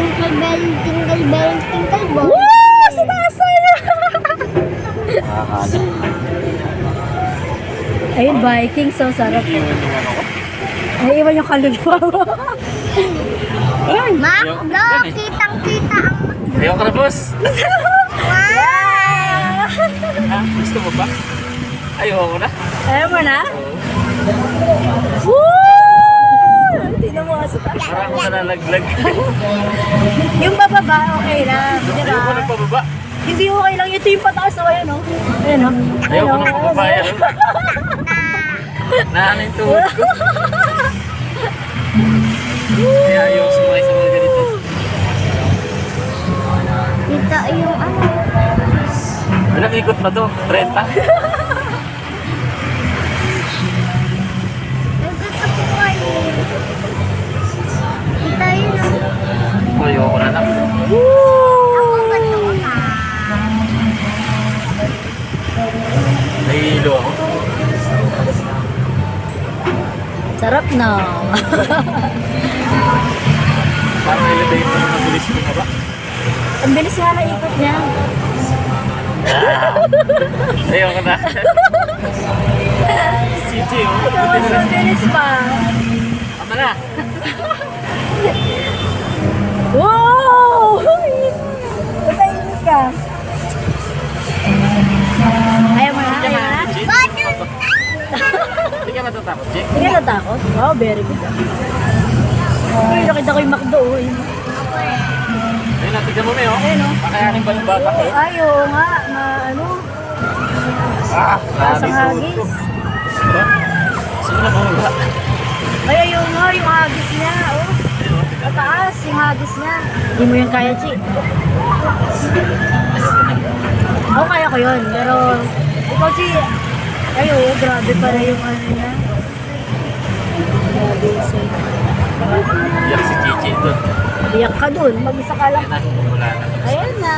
Tingle bell, tinkle bell. Wow! Sa taas na! Ayun, Viking. So, sarap. Ay, iwan yung kaluluwa. Makdo, kitang-kita ang makdo. Ayaw ka na, boss. Wow! Ha? Gusto mo ba? Ayaw ko na. Ayaw mo na? Woo! Tingnan mo nga sa taas. Parang ako nalalaglag. Yung bababa, okay lang. Di ba? Ayaw ko na pababa. Hindi okay lang. Ito yung pataas. O, ayan o. Ayan o. Ayaw ko na pababa. Naano yung tuhod ko. Kaya ayaw sumakay sa mga ganito. Kita yung ano. Ilang ikot na to? 30? Nagkita ko kayo. Kita yun oh. Ayaw ko na lang. Ako gusto ko na. Nahihilo ako. Sarap na. Parang elevator na mabilis mo na ba? Ang bilis nga na ikot niya. Ayaw ko na. Chichi, oh. Tapos ang bilis pa. Tama na. Wow! Matahimik ka. Ayaw mo na? Ayaw na? Hindi ka matatakot, Jake. Hindi ka natakot? Wow, very good. Uy, nakita ko yung McDo. Ayun. Ayun, natignan mo, May, oh. Ayun, oh. Pakayanin ba yung bata ko? Ay, oo nga. Ano? Lasang hagis. Sige na, bumaba. Ay, ayun nga, yung hagis niya. Oh. Mataas, yung hagis niya. Hindi mo yung kaya, Chi. Oo, kaya ko yun. Pero, ikaw, Chi, ay, oo, grabe pala yung ano niya. Grabe yung sweet. Iyak si Chichi doon. Iyak ka dun, mag-isa ka lang. Ayun na, wala na. Ayan na.